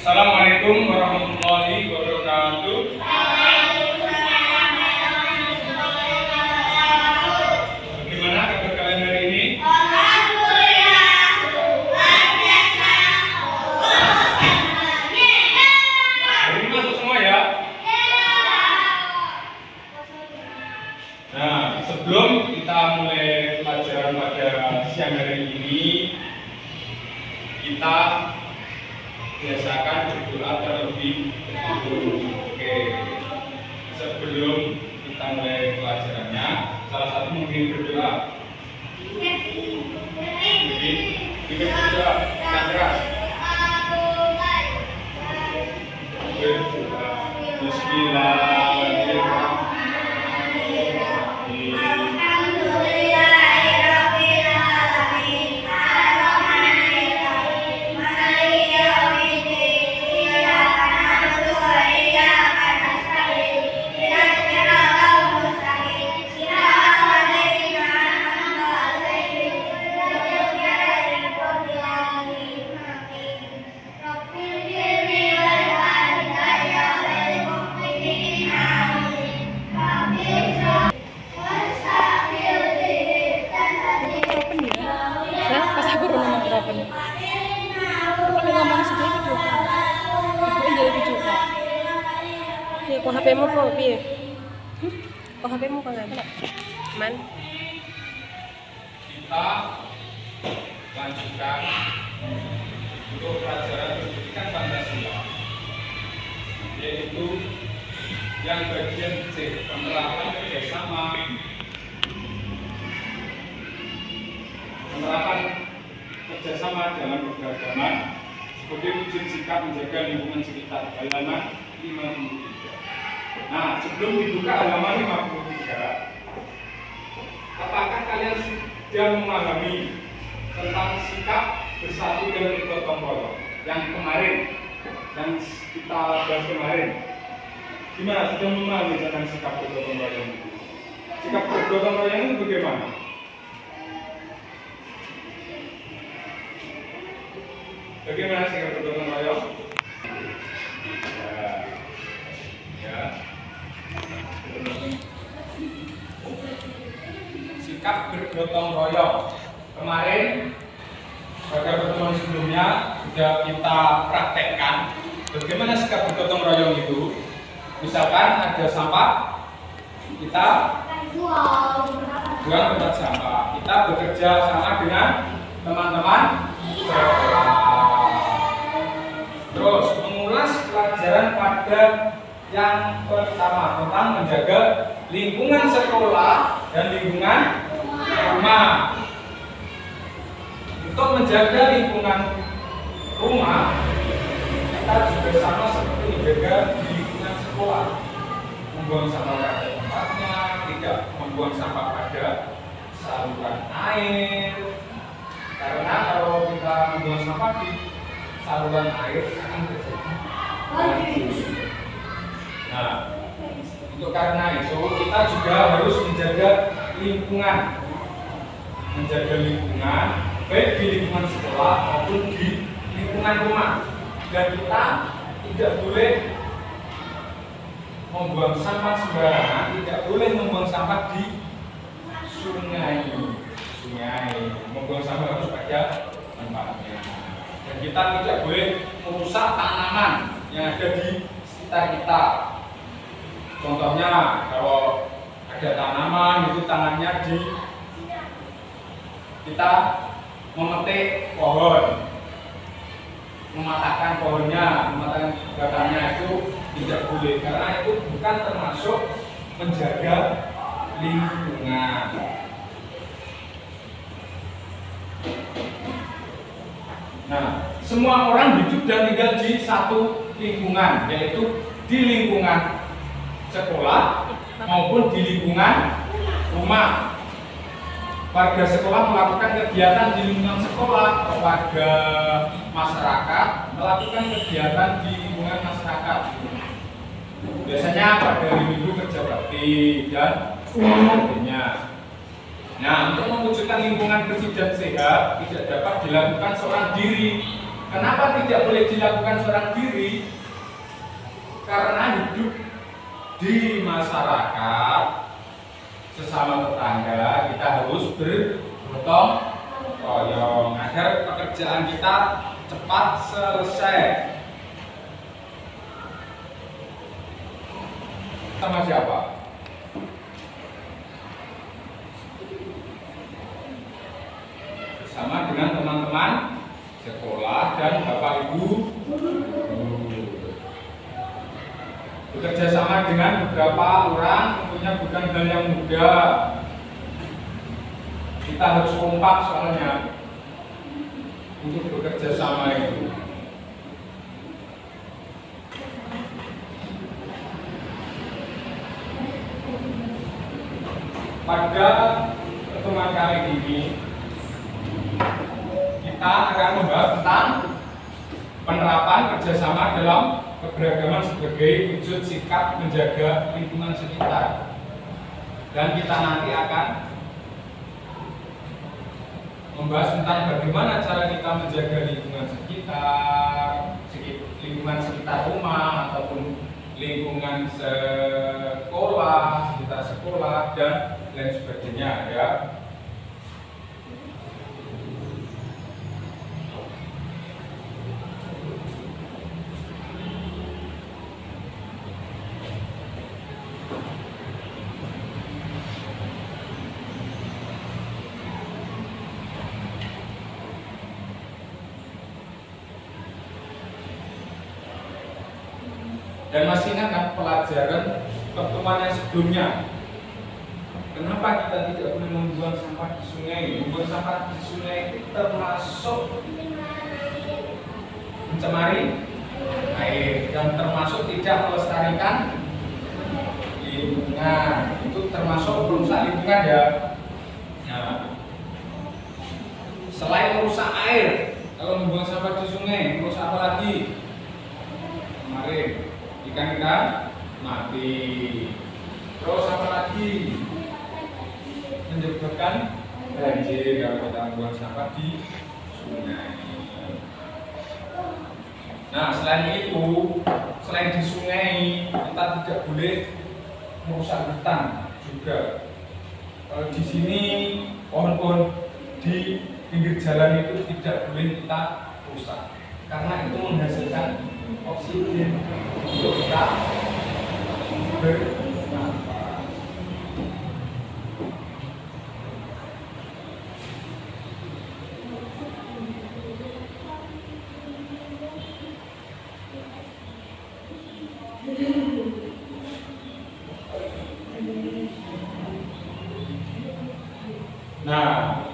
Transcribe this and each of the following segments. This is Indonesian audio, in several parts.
Assalamualaikum warahmatullahi wabarakatuh. Bagaimana kabar kalian hari ini? Hari ini masuk semua ya? Nah, sebelum kita mulai pelajaran pada siang hari ini, kita biasakan berdoa terlebih dahulu. Oke, sebelum kita mulai pelajarannya, salah satu mungkin berdoa. Mungkin berdoa yang keras. Berdoa. Bismillahirrahmanirrahim. Kok HP-mu kok piye? Kok HP-mu kok nggak? Man. Kita lanjutkan untuk pelajaran pendidikan Pancasila, yaitu yang bagian C, penerapan kerjasama. Penerapan kerjasama dalam keberagaman sebagai wujud sikap menjaga lingkungan sekitar, halaman 53. Nah, sebelum dibuka halaman 53, apakah kalian sudah memahami tentang sikap bersatu dan bergotong royong yang kemarin, yang kita bahas kemarin? Gimana, sudah memahami tentang sikap bergotong royong itu? Sikap bergotong royong itu bagaimana? Bagaimana sikap bergotong royong? Sikap bergotong royong kemarin pada pertemuan sebelumnya sudah kita praktekkan bagaimana sikap bergotong royong itu. Misalkan ada sampah, kita buang tempat sampah, kita bekerja sama dengan teman-teman sekolah. Terus mengulas pelajaran pada yang pertama tentang menjaga lingkungan sekolah dan lingkungan rumah. Untuk menjaga lingkungan rumah, kita juga sama seperti menjaga lingkungan sekolah. Membuang sampah pada tempatnya, tidak membuang sampah pada saluran air. Karena kalau kita membuang sampah di saluran air akan terjadi polusi. Nah, untuk karena itu kita juga harus menjaga lingkungan, baik di lingkungan sekolah maupun di lingkungan rumah. Dan kita tidak boleh membuang sampah sembarangan, tidak boleh membuang sampah di sungai. Membuang sampah harus pada tempatnya. Dan kita tidak boleh merusak tanaman yang ada di sekitar kita. Contohnya, kalau ada tanaman itu tangannya kita memetik pohon, mematahkan pohonnya, mematahkan batangnya itu tidak boleh, karena itu bukan termasuk menjaga lingkungan. Nah, semua orang hidup dan tinggal di satu lingkungan, yaitu di lingkungan sekolah maupun di lingkungan rumah. Warga sekolah melakukan kegiatan di lingkungan sekolah, warga masyarakat melakukan kegiatan di lingkungan masyarakat. Biasanya pada hari Minggu kerja bakti dan sebagainya. Nah, untuk mewujudkan lingkungan bersih dan sehat tidak dapat dilakukan seorang diri, Kenapa tidak boleh dilakukan seorang diri? Karena hidup di masyarakat sesama tetangga kita harus bergotong royong agar pekerjaan kita cepat selesai. Sama siapa? Bersama dengan teman-teman sekolah dan Bapak Ibu guru. Bekerja sama dengan beberapa orang tentunya bukan hal yang mudah. Kita harus kompak soalnya untuk bekerja sama itu. Pada pertemuan kali ini kita akan membahas tentang penerapan kerjasama dalam keberagaman sebagai wujud sikap menjaga lingkungan sekitar. Dan kita nanti akan membahas tentang bagaimana cara kita menjaga lingkungan sekitar rumah ataupun lingkungan sekolah, sekitar sekolah dan lain sebagainya ya. Dan masih ingat kan pelajaran pertemuan yang sebelumnya? Kenapa kita tidak boleh membuang sampah di sungai? Membuang sampah di sungai itu termasuk mencemari air dan termasuk tidak melestarikan lingkungan. Itu termasuk merusak lingkungan ya. Nah, selain merusak air, kalau membuang sampah di sungai, merusak apa lagi? Kemarin ikan-ikan mati. Terus apa lagi? Menyebabkan banjir kalau kita membuang sampah di sungai. Nah, selain itu, selain di sungai, kita tidak boleh merusak hutan juga. Kalau di sini pohon-pohon di pinggir jalan itu tidak boleh kita rusak, karena itu menghasilkan oksigen untuk kita bernafas. Nah,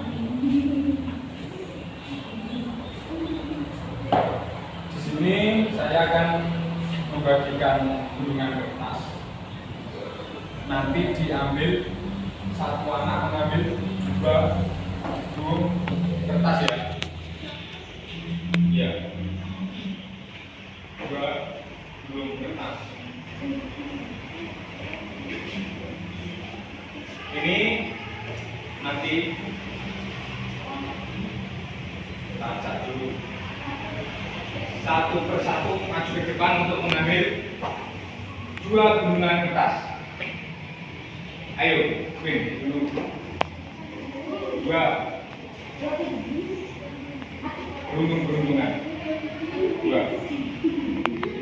di sini saya akan membagikan gulungan kertas. Nanti diambil satu anak mengambil dua gulung kertas ya. Iya. Dua gulung kertas. Ini nanti kita acak dulu satu persatu maju ke depan untuk mengambil dua gulungan kertas. Ayo, Queen, dulu dua beruntungan dua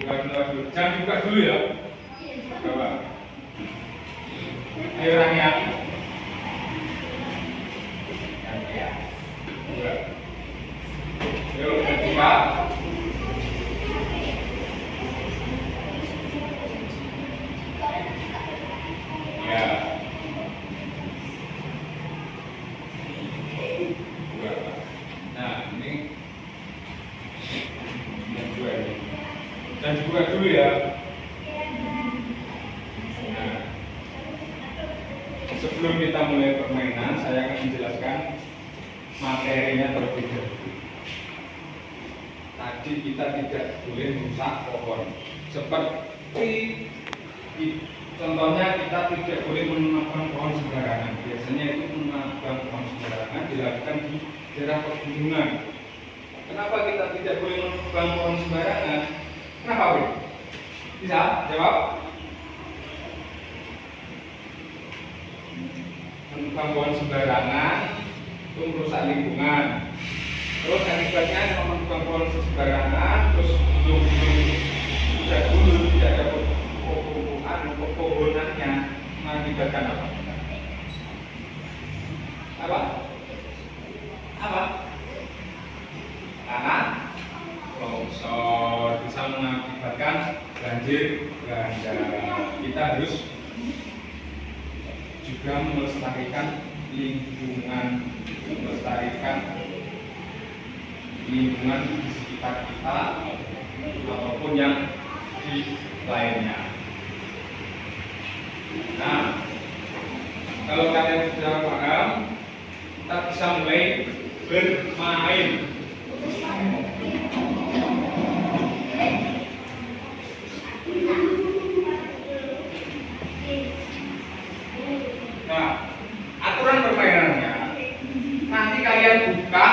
dulu. Jangan dibuka dulu ya. Coba. Ayo orangnya. Yuk, ketiga. Ya. Dua. Nah, ini yang dua ini. Dan dibuka dulu ya. Nah, sebelum kita mulai permainan, saya akan menjelaskan materinya terlebih dahulu. Tadi kita tidak boleh merusak pohon. Seperti contohnya kita tidak boleh menebang pohon sembarangan. Biasanya itu menebang pohon sembarangan dilakukan di daerah pegunungan. Kenapa kita tidak boleh menebang pohon sembarangan? Kenapa, Bu? Bisa jawab? Menebang pohon sembarangan itu merusak lingkungan. Terus akibatnya kalau menebang pohon sembarangan, terus tidak ada pohonannya, mengakibatkan apa? Apa? Tanah longsor, bisa mengakibatkan banjir bandang. Kita harus juga melestarikan lingkungan di sekitar kita ataupun yang di lainnya. Nah, kalau kalian sudah paham, kita bisa mulai bermain. Nah, aturan permainannya, nanti kalian buka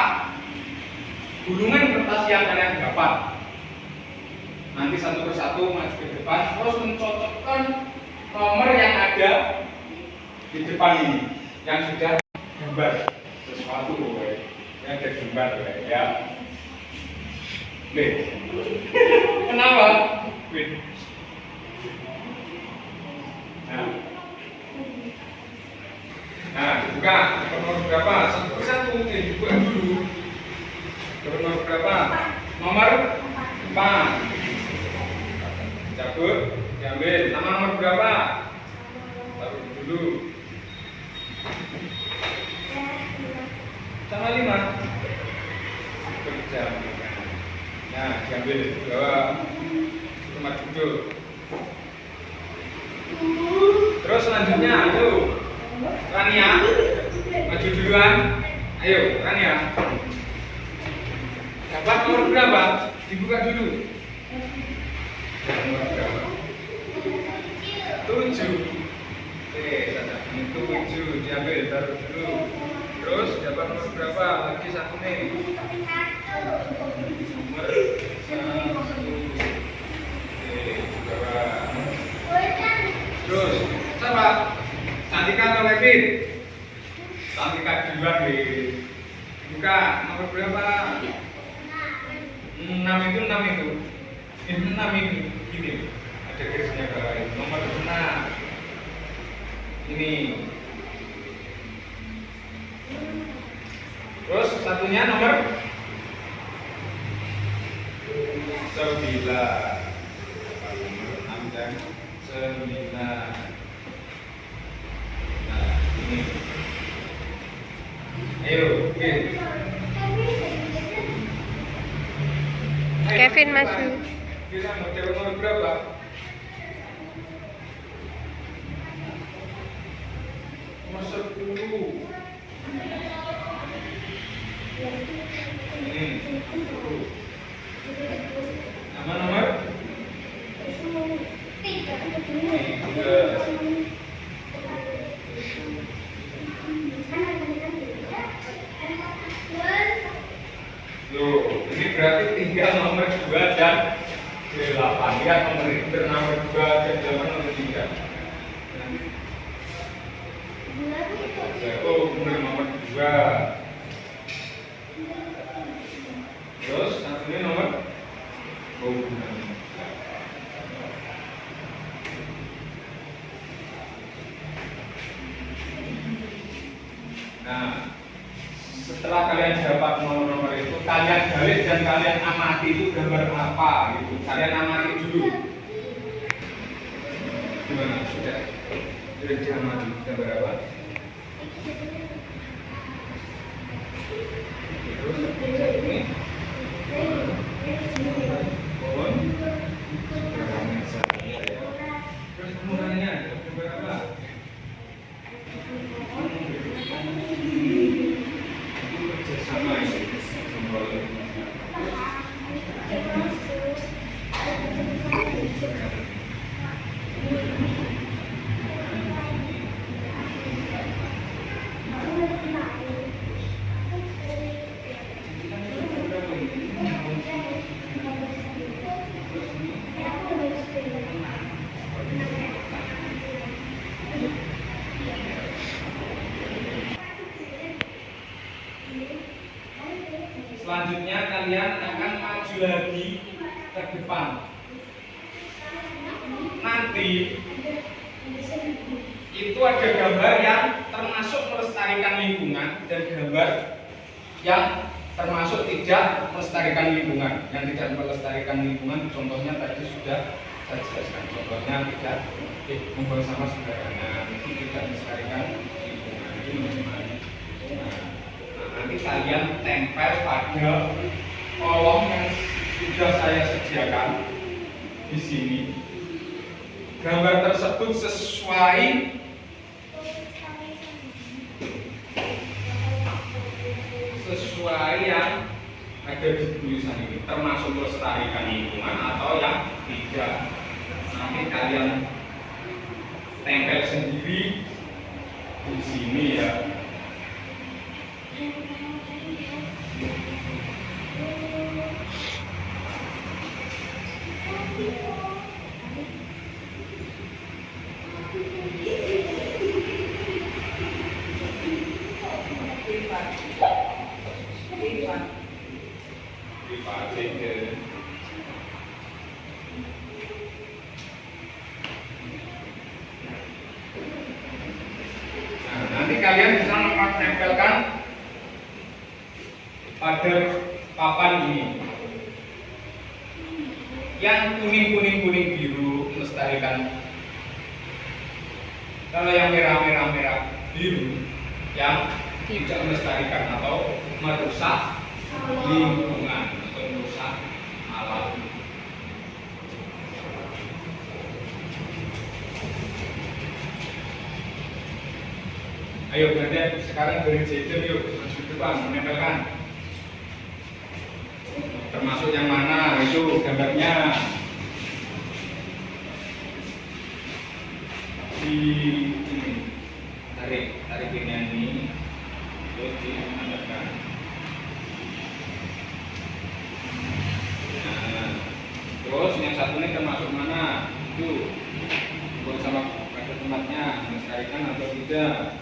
gulungan kertas yang kalian dapat. Nanti satu persatu maju ke depan, terus mencocokkan nomor yang ada di depan ini, yang sudah gambar sesuatu, yang ada gambar, ya. Kenapa? Nah, buka nomor berapa? Satu persatu, dibuka dulu. Nomor berapa? Nomor 4. Cabut, diambil. Nama nomor berapa? Taruh dulu. Sama 5. Berjam. Nah, diambil di bawah. Tempat duduk. Terus selanjutnya, ayo. Rania, maju duluan. Ayo, Rania. Dapat nomor berapa? Dibuka dulu. Nomor berapa? 7. Itu 7. Diambil, taruh dulu. Terus dapat nomor berapa? Lagi satu nih. Nomor 1. Terus, siapa? Cantika atau Kevin? Cantika duluan deh. Buka nomor berapa? 6 itu. Ini 6 ini. Gini. Ada garisnya bawah. Nomor 6. Ini. Terus satunya nomor 9. Nomor 6 dan 9. Nah, ini. Ayo, oke. Kevin masuk. Kita mau cewek nomor berapa? Nomor 10. Ini 10. Nama nomor? 3. Loh, ini berarti tinggal nomor 2 dan 8. Lihat nomor itu nomor 2 dan 8 nomor 3. Oh, kemudian nomor 2. Terus satunya nomor Nah, setelah kalian dapat nomor-nomor itu, kalian balik dan kalian amati itu gambar apa gitu. Kalian amati dulu. Gimana? Sudah diamati gambar apa? Terus ini pohon. Terus kemudiannya gambar apa? Kerjasama ini simbolnya. kalian akan maju lagi ke depan. Nanti itu ada gambar yang termasuk melestarikan lingkungan dan gambar yang termasuk tidak melestarikan lingkungan. Yang tidak melestarikan lingkungan, contohnya tadi sudah saya jelaskan. Contohnya tidak membuang sampah sembarangan, itu tidak melestarikan lingkungan. Itu macam-macam. Nah, nanti kalian tempel pada kolom yang sudah saya sediakan di sini. Gambar tersebut sesuai yang ada di tulisan ini, termasuk melestarikan lingkungan atau yang tidak. Nanti kalian tempel sendiri di sini ya. Nanti kalian bisa menempelkan pada papan ini. Yang kuning biru melestarikan. Kalau yang merah biru yang tidak melestarikan atau merusak lingkungan atau merusak alam. Ayo berarti sekarang dari jajan yuk maju depan menempelkan. Termasuk yang mana itu gambarnya di ini. Tarik ini terus ditempelkan. Nah, terus yang satu ini termasuk mana? Itu buat sama pada tempatnya melestarikan atau tidak?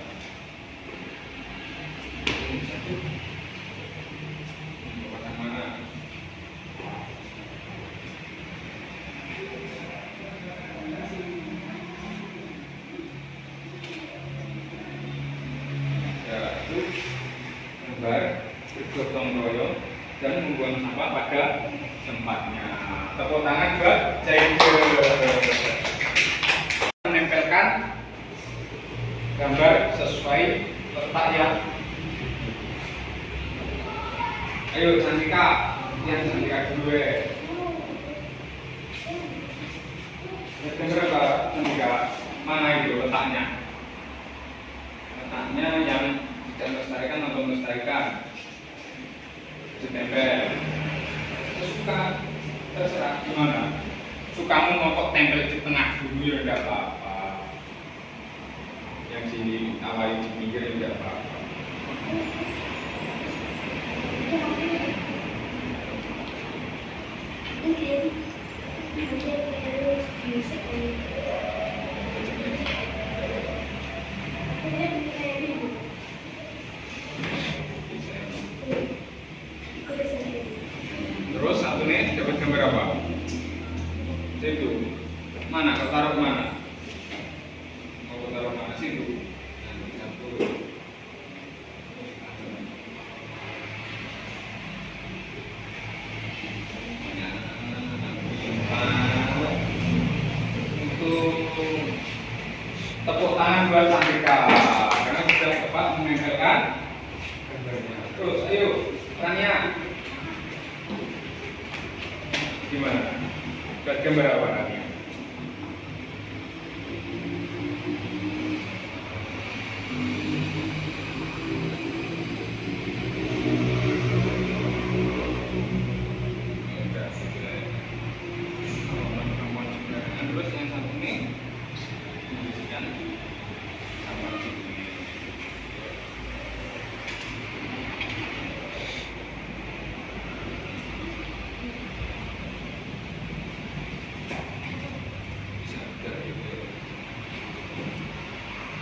Bergotong royong dan membuang sampah pada tempatnya. Tepuk tangan buat Jainge. Menempelkan gambar sesuai letak ya. Ayo Cantika, yang Cantika dulu ya. Gambar apa Cantika? Mana itu letaknya? Letaknya yang tidak melestarikan atau melestarikan. Ditempel. Suka terserah gimana. Sukamu ngokok tempel di tengah dulu ya enggak apa-apa. Yang sini awali di pinggir enggak apa-apa. Terus satu nih dapat gambar apa? Situ. Mana? Kau taruh mana? Mau taruh mana? Situ. Untuk tepuk tangan buat Cantika karena sudah tepat menempelkan gambarnya. Terus, ayo, Rania. Gimana? Buat gambar apa nanti? Terus yang satu ini diisikan sama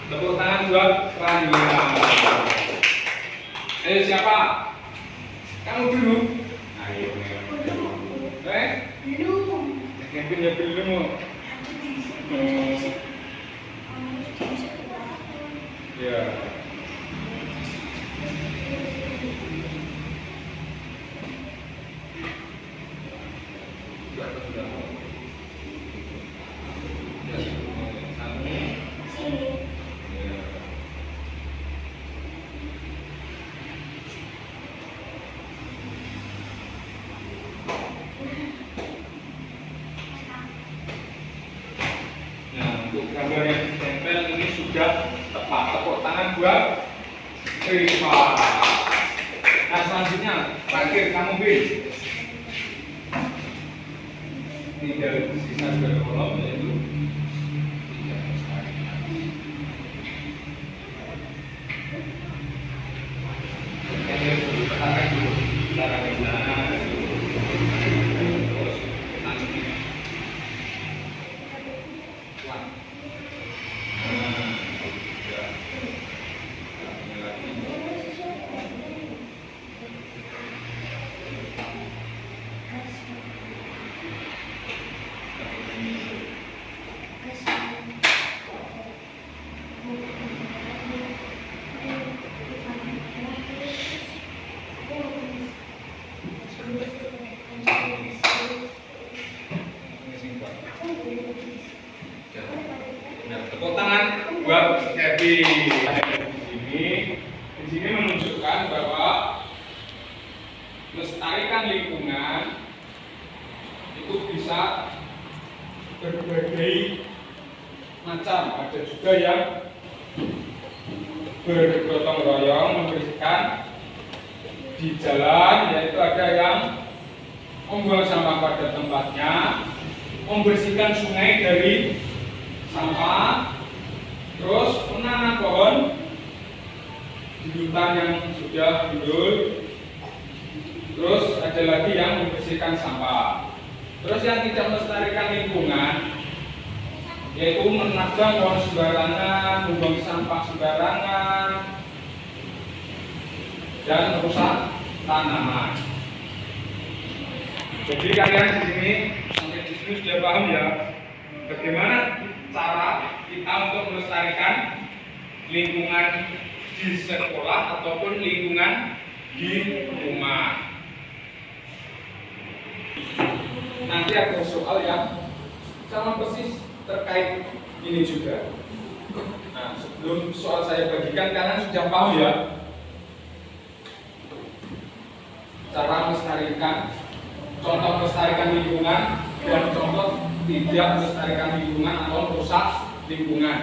tepuk tangan buat Rania. Ayo siapa? Kamu dulu. Ayo. Camping ya belum. Ya. Untuk gambar yang ditempel ini sudah tepat. Tepuk tangan buat Rifa. Nah selanjutnya terakhir kamu Bin. Ini dari sisa sebagai kolom yaitu tepuk tangan buat Happy. Di sini menunjukkan bahwa melestarikan lingkungan itu bisa berbagai macam. Ada juga yang bergotong royong membersihkan di jalan, yaitu ada yang membuang sampah pada tempatnya, membersihkan sungai dari sampah, terus menanam pohon di hutan yang sudah gundul, terus ada lagi yang membersihkan sampah. Terus yang tidak melestarikan lingkungan yaitu menabang pohon sembarangan, membuang sampah sembarangan, dan merusak tanaman. Jadi kalian di sini sampai di sini sudah paham ya bagaimana cara kita untuk melestarikan lingkungan di sekolah ataupun lingkungan di rumah. Nanti ada soal yang sama persis terkait ini juga. Nah, sebelum soal saya bagikan, kalian sudah paham ya cara melestarikan, contoh melestarikan lingkungan dan contoh tidak melestarikan lingkungan atau merusak lingkungan.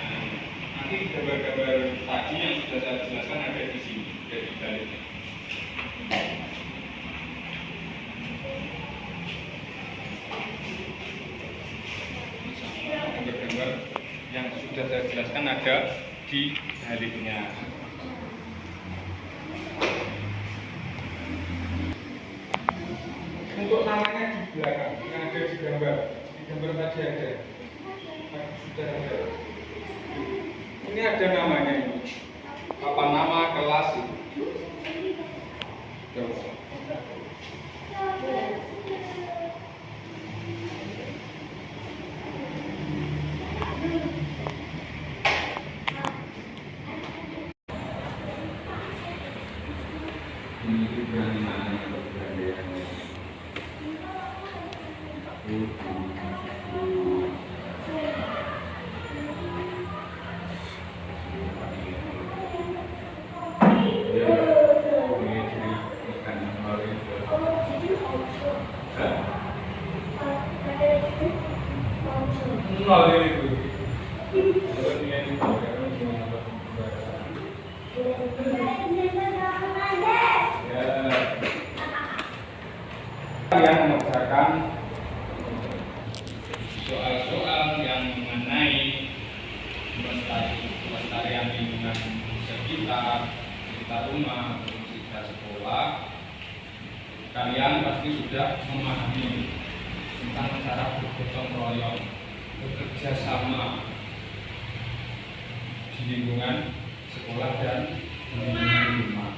Nah, nanti gambar-gambar tadi yang sudah saya jelaskan ada di sini, dari baliknya. Gambar-gambar yang sudah saya jelaskan ada di baliknya. Untuk namanya di belakang yang ada di gambar tadi ada, sudah ada. Ini ada namanya ini. Apa nama kelas itu? Ini berani mana atau berani yang mengerjakan soal-soal yang mengenai pelestarian lingkungan sekitar rumah, sekitar sekolah. Kalian pasti sudah memahami tentang cara bergotong royong, bekerja sama di lingkungan sekolah dan di lingkungan rumah.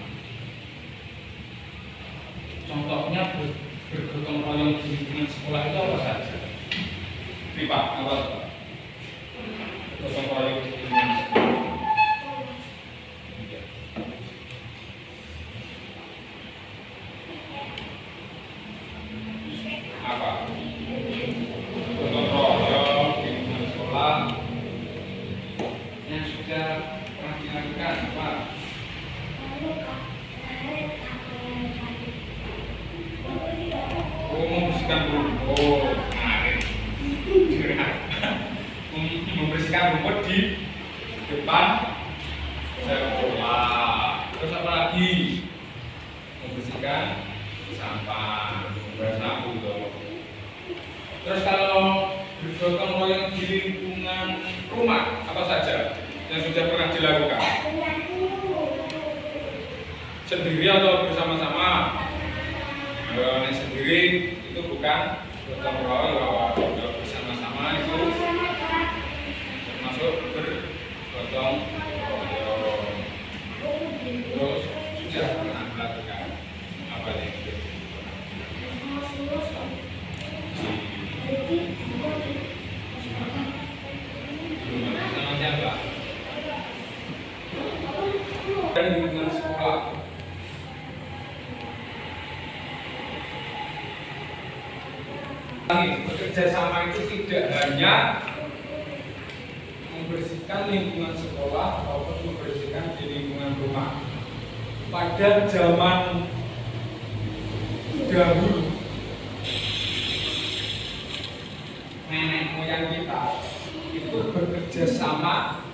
Contohnya bergotong royong di lingkungan sekolah itu apa saja? Pak, apa? Bergotong royong di lingkungan sekolah. Apa? Bergotong royong di lingkungan sekolah yang sudah pernah dilakukan apa? Membersihkan rumput, membersihkan rumput di depan sekolah. Terus apa lagi? Membersihkan sampah, membersihkan sapu. Terus kalau bergotong royong di lingkungan rumah, apa saja yang sudah pernah dilakukan? Sendiri atau bersama-sama? Kalau yang sendiri itu bukan gotong royong, kalau bersama-sama itu termasuk bergotong royong. Terus sudah pernah melakukan apa itu? Sama siapa? Dari lingkungan sekolah. Bekerja sama itu tidak hanya membersihkan lingkungan sekolah maupun membersihkan di lingkungan rumah. Pada zaman dahulu, nenek moyang kita itu bekerja sama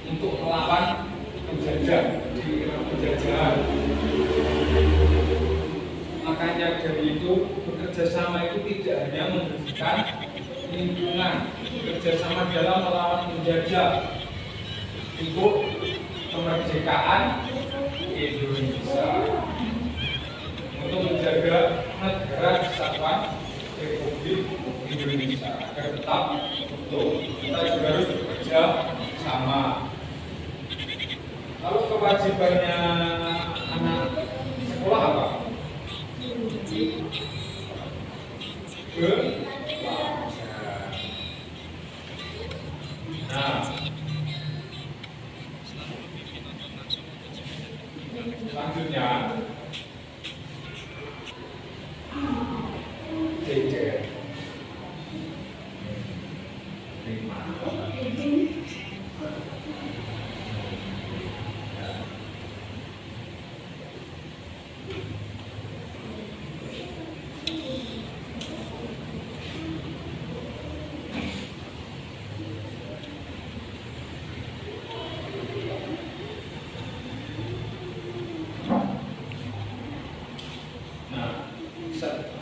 untuk melawan penjajah di era penjajahan. Makanya dari itu bekerja sama itu tidak hanya membersihkan lingkungan, bekerja sama dalam melawan penjajah untuk kemerdekaan Indonesia, untuk menjaga negara kesatuan Republik Indonesia agar tetap utuh. Kita juga harus bekerja sama. Lalu kewajibannya anak sekolah apa? Nah, selanjutnya jejer.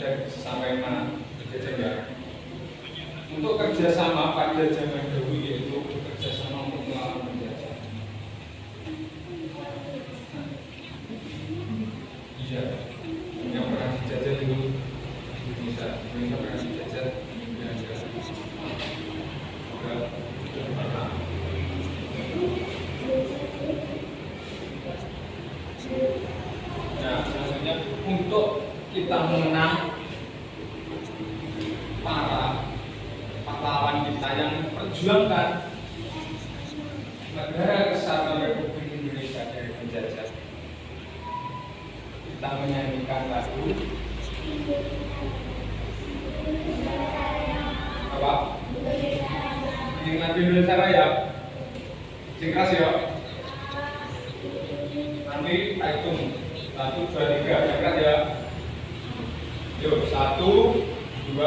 Dan sampai mana kerjanya? Untuk kerjasama pada zaman dahulu yaitu kerjasama untuk melawan penjajah. Iya, yang pernah dijajah dulu Indonesia pernah dijajah Indonesia. Nah, selanjutnya untuk kita mengenang para pahlawan kita yang memperjuangkan negara kesatuan Republik Indonesia dari penjajah. Kita menyanyikan lagu apa? Ini lagu Indonesia Raya. Singkat ya. Nanti kita hitung 1, 2, 3. Singkat ya. Yuk, 1, 2,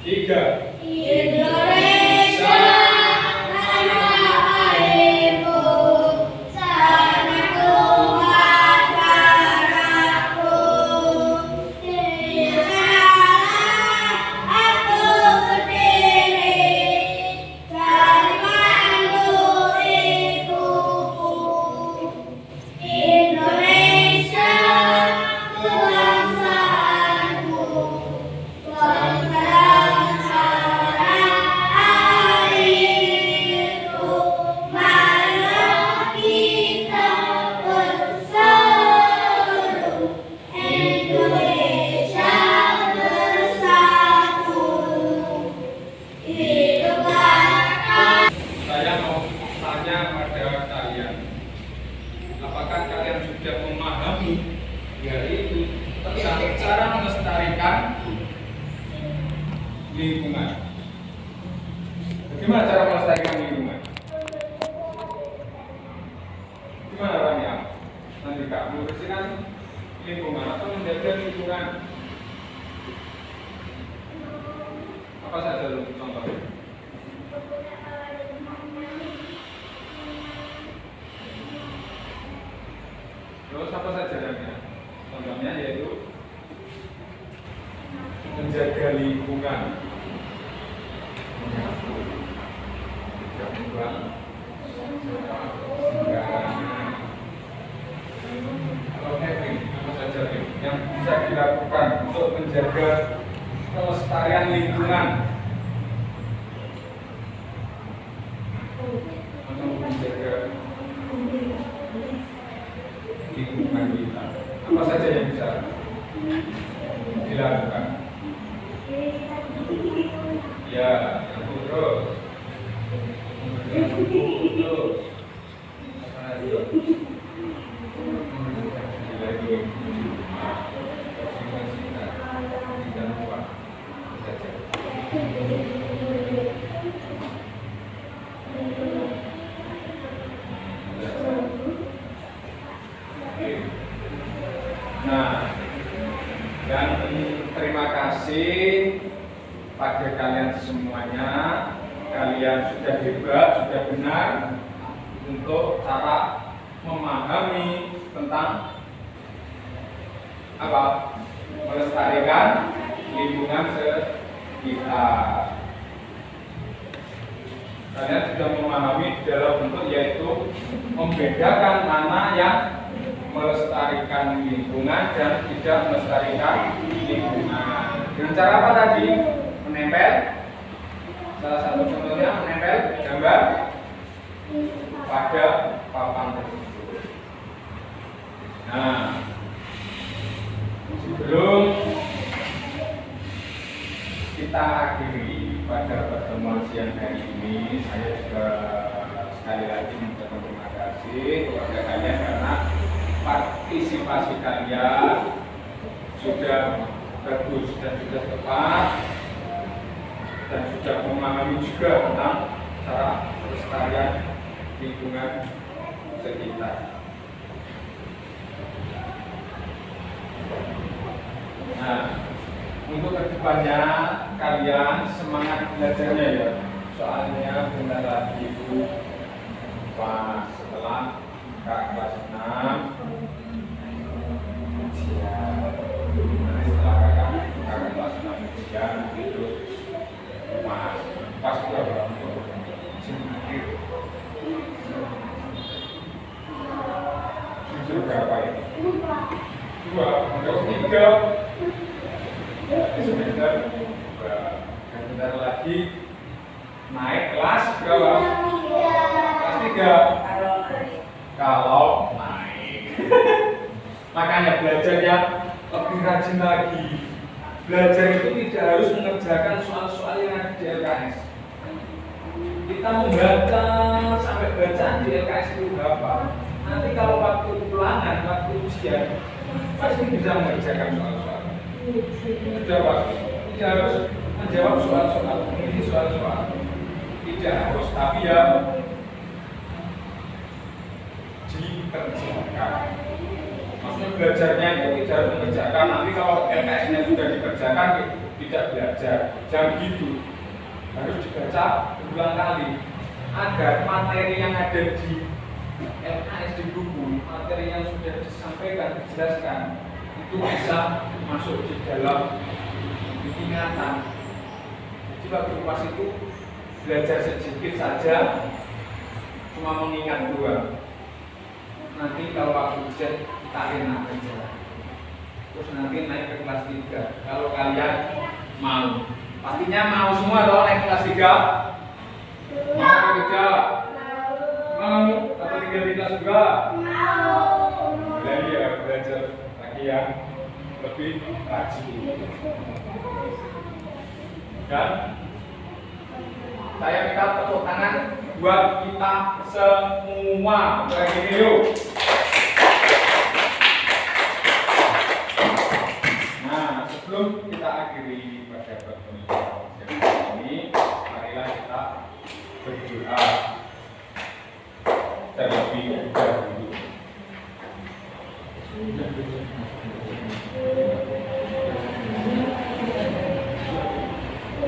3. Indonesia tanah airku, tanah Tuhan darahku. Di sana aku berdiri, dari mandu ibuku. Indonesia kebangsaanku, bangsa tentang cara melestarikan lingkungan. Bagaimana cara melestarikan lingkungan? Gimana orangnya? Nanti Kak membersihkan lingkungan atau menjaga lingkungan. Apa saja contohnya? Terus apa saja namanya? Contohnya yaitu menjaga lingkungan, menyapu, tidak membuang sembarangan. Kalau having, apa saja yang bisa dilakukan untuk menjaga kelestarian lingkungan atau menjaga lingkungan kita, apa saja yang bisa dilakukan? Ya, terus apa lagi? Nah, dan terima kasih pada kalian semuanya. Kalian sudah hebat, sudah benar untuk cara memahami tentang apa? Melestarikan lingkungan sekitar. Kalian sudah memahami di dalam bentuk yaitu membedakan mana yang melestarikan lingkungan dan tidak melestarikan lingkungan. Dengan cara apa tadi? Menempel. Salah satu contohnya menempel gambar pada papan tersebut. Nah, sebelum kita akhiri pada pertemuan siang hari ini, saya juga sekali lagi mengucapkan terima kasih kepada kalian karena partisipasi kalian sudah bagus dan sudah tepat dan sudah memahami juga tentang cara pelestarian lingkungan sekitar. Nah, untuk kedepannya kalian semangat belajarnya ya. Soalnya bentar lagi itu pas setelah kelas 6 ujian. Nah, setelah kakak kelas 6 ujian itu pas berapa? Sedikit. Jujur berapa ini? 2, terus 3. Sebentar, dan bentar lagi naik kelas berapa? Kelas 3. Kalau naik. Makanya belajarnya lebih rajin lagi. Belajar itu tidak harus mengerjakan soal-soal yang ada di LKS. Kita membaca sampai bacaan di LKS itu berapa? Nanti kalau waktu ulangan, waktu ujian, pasti bisa mengerjakan soal-soal. Sudah pasti. Tidak harus menjawab soal-soal, memilih soal-soal. Tidak harus, tapi ya dikerjakan. Maksudnya belajarnya itu tidak harus mengerjakan. Nanti kalau LKS-nya sudah dikerjakan, tidak belajar. Jangan gitu. Harus dibaca berulang kali agar materi yang ada di LKS di buku, materi yang sudah disampaikan, dijelaskan, itu bisa masuk di dalam ingatan. Jadi waktu pas itu belajar sedikit saja, cuma mengingat doang. Nanti kalau waktu ujian kita enak aja. Terus nanti naik ke kelas 3. Kalau kalian mau, pastinya mau semua loh naik kelas 3. Mau kerja? Mau? Atau tinggal di kelas 2? Mau. Jadi ya belajar lagi yang lebih rajin. Dan saya minta tepuk tangan buat kita semua. Kayak gini yuk. Sebelum kita akhiri pada pertemuan ini, marilah kita berdoa terlebih dahulu.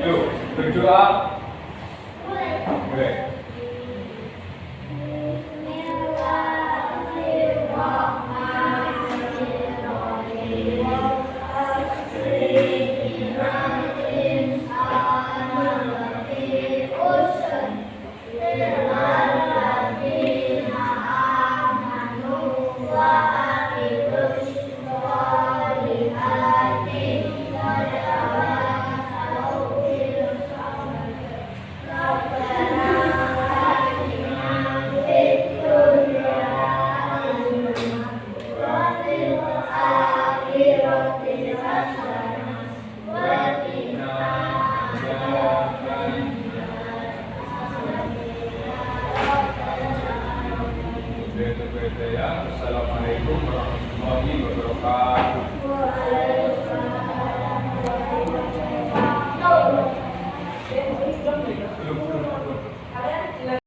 Yuk, berdoa. Boleh. Assalamualaikum warahmatullahi wabarakatuh.